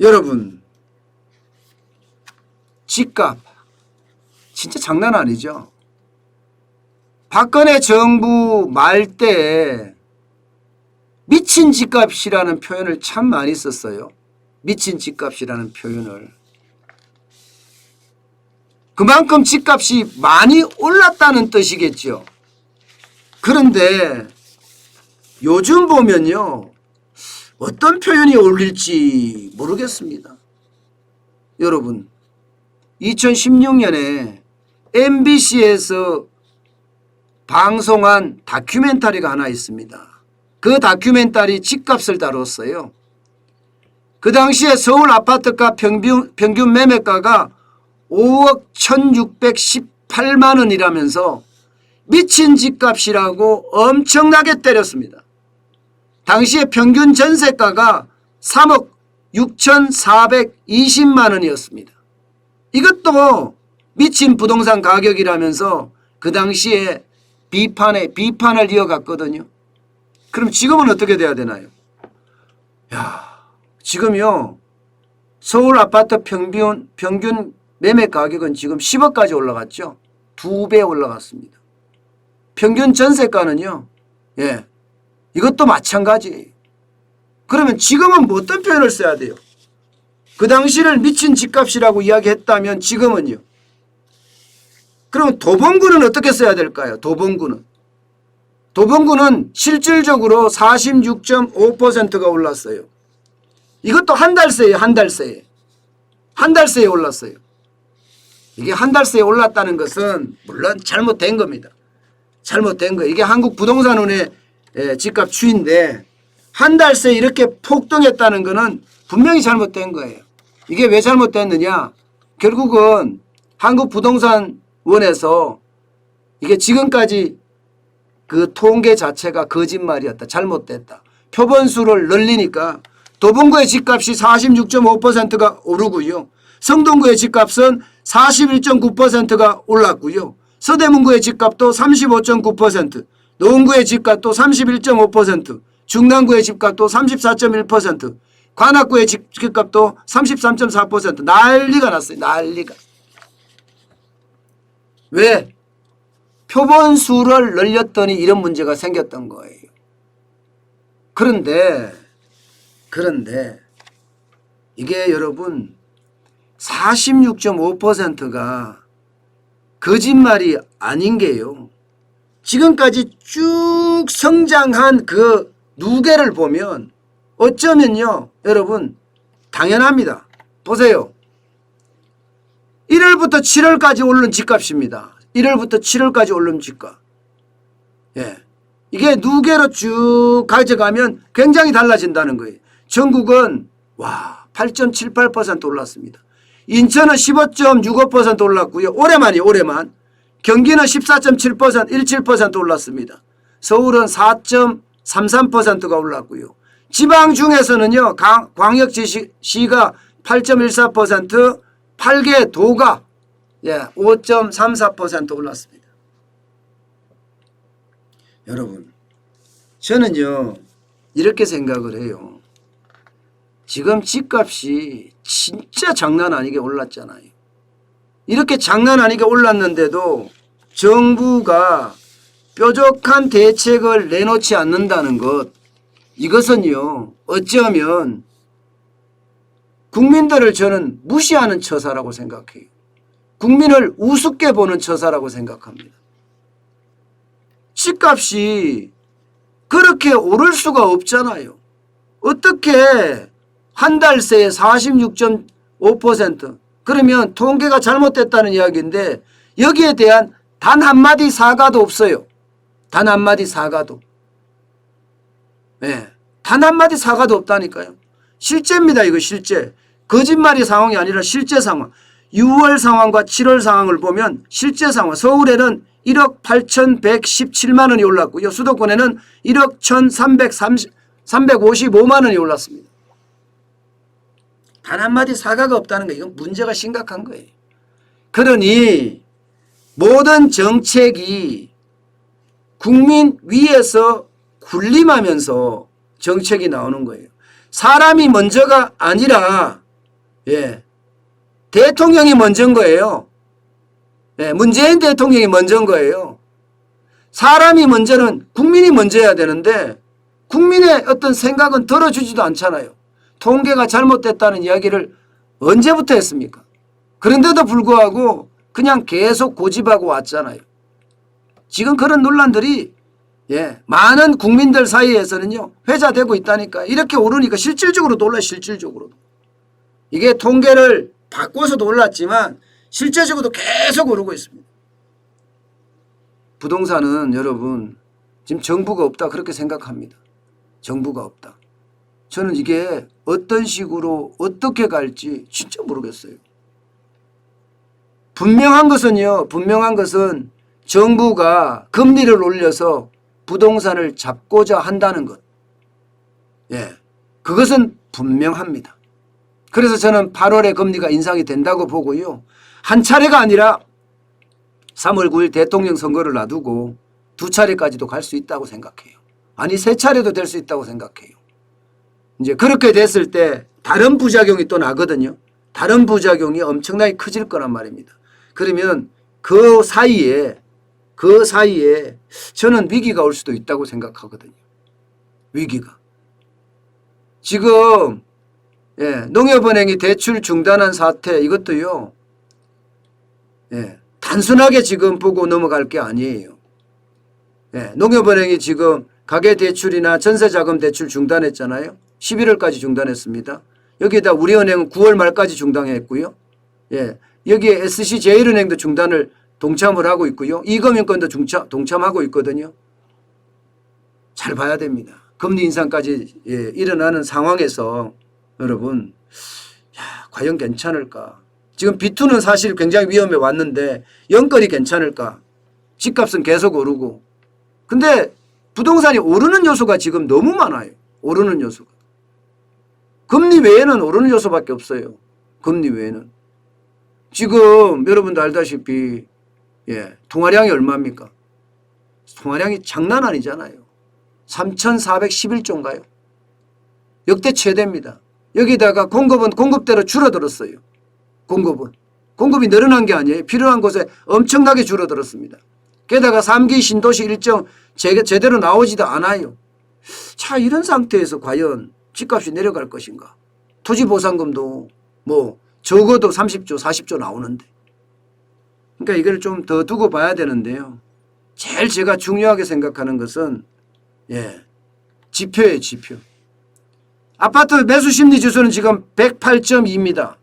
여러분, 집값 진짜 장난 아니죠. 박근혜 정부 말 때 미친 집값이라는 표현을 참 많이 썼어요. 미친 집값이라는 표현을. 그만큼 집값이 많이 올랐다는 뜻이겠죠. 그런데 요즘 보면요, 어떤 표현이 어울릴지 모르겠습니다. 여러분, 2016년에 MBC에서 방송한 다큐멘터리가 하나 있습니다. 그 다큐멘터리 집값을 다뤘어요. 그 당시에 서울 아파트가 평균 매매가가 5억 1618만 원이라면서 미친 집값이라고 엄청나게 때렸습니다. 당시에 평균 전세가가 3억 6,420만 원이었습니다. 이것도 미친 부동산 가격이라면서 그 당시에 비판을 이어갔거든요. 그럼 지금은 어떻게 돼야 되나요? 지금요, 서울 아파트 평균 매매 가격은 지금 10억까지 올라갔죠. 2배 올라갔습니다. 평균 전세가는요, 이것도 마찬가지. 그러면 지금은 뭐 어떤 표현을 써야 돼요? 그 당시를 미친 집값이라고 이야기했다면 지금은요? 그러면 도봉구는 어떻게 써야 될까요? 도봉구는 실질적으로 46.5%가 올랐어요. 이것도 한 달 새에 올랐어요. 이게 한 달 새에 올랐다는 것은 물론 잘못된 겁니다. 잘못된 거. 이게 한국부동산원의 집값 추이인데 한 달 새에 이렇게 폭등했다는 것은 분명히 잘못된 거예요. 이게 왜 잘못됐느냐? 결국은 한국부동산원에서 이게 지금까지 그 통계 자체가 거짓말이었다. 잘못됐다. 표본수를 늘리니까 도봉구의 집값이 46.5%가 오르고요. 성동구의 집값은 41.9%가 올랐고요. 서대문구의 집값도 35.9%, 노원구의 집값도 31.5%, 중랑구의 집값도 34.1%, 관악구의 집값도 33.4%. 난리가 났어요. 난리가. 왜? 표본수를 늘렸더니 이런 문제가 생겼던 거예요. 그런데 이게 여러분 46.5%가 거짓말이 아닌 게요. 지금까지 쭉 성장한 그 누계를 보면 어쩌면요, 여러분 당연합니다. 보세요. 1월부터 7월까지 오른 집값입니다. 1월부터 7월까지 오른 집값. 이게 누계로 쭉 가져가면 굉장히 달라진다는 거예요. 전국은 8.78% 올랐습니다. 인천은 15.65% 올랐고요. 올해만. 경기는 14.7%, 17% 올랐습니다. 서울은 4.33%가 올랐고요. 지방 중에서는요, 광역시가 8.14%, 8개 도가 5.34% 올랐습니다. 여러분, 저는요, 이렇게 생각을 해요. 지금 집값이 진짜 장난 아니게 올랐잖아요. 이렇게 장난 아니게 올랐는데도 정부가 뾰족한 대책을 내놓지 않는다는 것, 이것은요, 어쩌면 국민들을 저는 무시하는 처사라고 생각해요. 국민을 우습게 보는 처사라고 생각합니다. 집값이 그렇게 오를 수가 없잖아요. 어떻게 한 달 새에 46.5%, 그러면 통계가 잘못됐다는 이야기인데 여기에 대한 단 한마디 사과도 없어요. 단 한마디 사과도. 단 한마디 사과도 없다니까요. 실제입니다. 이거 실제. 거짓말이 상황이 아니라 실제 상황. 6월 상황과 7월 상황을 보면 실제 상황. 서울에는 1억 8,117만 원이 올랐고요. 수도권에는 1억 1,355만 원이 올랐습니다. 단 한마디 사과가 없다는 거, 이건 문제가 심각한 거예요. 그러니 모든 정책이 국민 위에서 군림하면서 정책이 나오는 거예요. 사람이 먼저가 아니라 예. 대통령이 먼저인 거예요. 예. 문재인 대통령이 먼저인 거예요. 사람이 먼저는 국민이 먼저여야 되는데 국민의 어떤 생각은 들어주지도 않잖아요. 통계가 잘못됐다는 이야기를 언제부터 했습니까? 그런데도 불구하고 그냥 계속 고집하고 왔잖아요. 지금 그런 논란들이 많은 국민들 사이에서는요 회자되고 있다니까. 이렇게 오르니까 실질적으로도 올라요. 실질적으로도. 이게 통계를 바꿔서도 올랐지만 실제적으로도 계속 오르고 있습니다. 부동산은 여러분 지금 정부가 없다 그렇게 생각합니다. 정부가 없다. 저는 이게 어떤 식으로 어떻게 갈지 진짜 모르겠어요. 분명한 것은 정부가 금리를 올려서 부동산을 잡고자 한다는 것. 예, 그것은 분명합니다. 그래서 저는 8월에 금리가 인상이 된다고 보고요. 한 차례가 아니라 3월 9일 대통령 선거를 놔두고 2차례까지도 갈 수 있다고 생각해요. 아니 3차례도 될 수 있다고 생각해요. 이제 그렇게 됐을 때 다른 부작용이 또 나거든요. 다른 부작용이 엄청나게 커질 거란 말입니다. 그러면 그 사이에 저는 위기가 올 수도 있다고 생각하거든요. 위기가. 지금 농협은행이 대출 중단한 사태 이것도요. 단순하게 지금 보고 넘어갈 게 아니에요. 농협은행이 지금 가계대출이나 전세자금 대출 중단했잖아요. 11월까지 중단했습니다. 여기에다 우리은행은 9월 말까지 중단했고요. 여기에 SC제일은행도 중단을 동참을 하고 있고요. 이금융권도 동참하고 있거든요. 잘 봐야 됩니다. 금리 인상까지 일어나는 상황에서 여러분 과연 괜찮을까. 지금 B2는 사실 굉장히 위험해 왔는데 영끌이 괜찮을까. 집값은 계속 오르고. 근데 부동산이 오르는 요소가 지금 너무 많아요. 오르는 요소가. 금리 외에는 오르는 요소밖에 없어요. 금리 외에는. 지금 여러분도 알다시피 통화량이 얼마입니까? 통화량이 장난 아니잖아요. 3,411조인가요? 역대 최대입니다. 여기다가 공급은 공급대로 줄어들었어요. 공급이 늘어난 게 아니에요. 필요한 곳에 엄청나게 줄어들었습니다. 게다가 3기 신도시 일정 제대로 나오지도 않아요. 자, 이런 상태에서 과연 집값이 내려갈 것인가? 토지보상금도 뭐 적어도 30조 40조 나오는데. 그러니까 이걸 좀 더 두고 봐야 되는데요. 제일 제가 중요하게 생각하는 것은 지표예요. 지표. 아파트 매수 심리 지수는 지금 108.2입니다.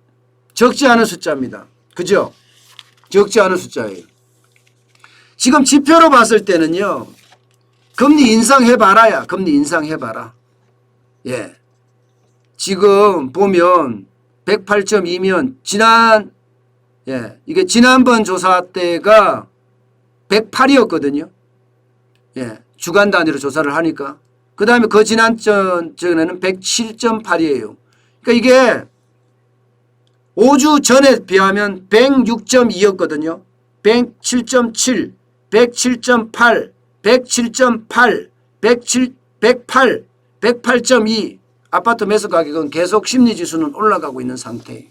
적지 않은 숫자입니다. 그죠? 적지 않은 숫자예요. 지금 지표로 봤을 때는요. 금리 인상해봐라야. 금리 인상해봐라. 지금 보면 108.2면 이게 지난번 조사 때가 108이었거든요. 주간 단위로 조사를 하니까. 그 다음에 그 지난 전에는 107.8이에요. 그러니까 이게 5주 전에 비하면 106.2였거든요. 107.7, 107.8, 107.8, 108, 108.2 아파트 매수 가격은 계속 심리지수는 올라가고 있는 상태예요.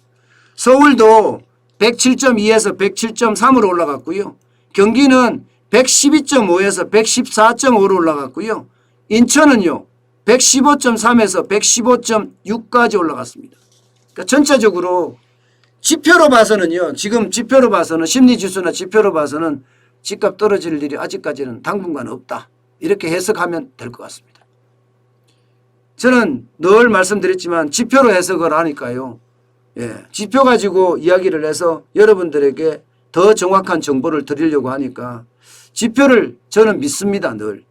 서울도 107.2에서 107.3으로 올라갔고요. 경기는 112.5에서 114.5로 올라갔고요. 인천은요 115.3에서 115.6까지 올라갔습니다. 그러니까 전체적으로 지표로 봐서는요. 지금 지표로 봐서는 심리지수나 지표로 봐서는 집값 떨어질 일이 아직까지는 당분간 없다. 이렇게 해석하면 될 것 같습니다. 저는 늘 말씀드렸지만 지표로 해석을 하니까요. 지표 가지고 이야기를 해서 여러분들에게 더 정확한 정보를 드리려고 하니까 지표를 저는 믿습니다. 늘.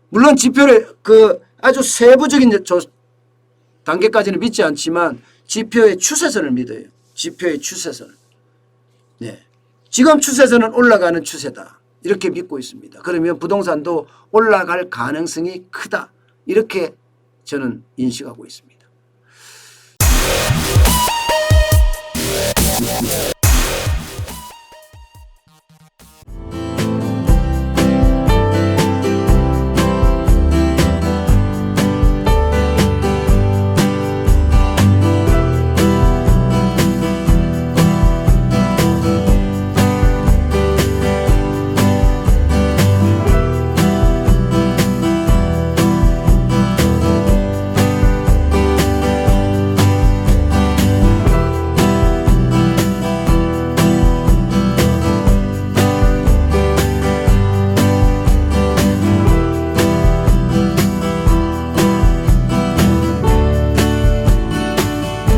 물론 지표를 아주 세부적인 단계까지는 믿지 않지만 지표의 추세선을 믿어요. 지표의 추세선을. 지금 추세선은 올라가는 추세다. 이렇게 믿고 있습니다. 그러면 부동산도 올라갈 가능성이 크다. 이렇게 저는 인식하고 있습니다.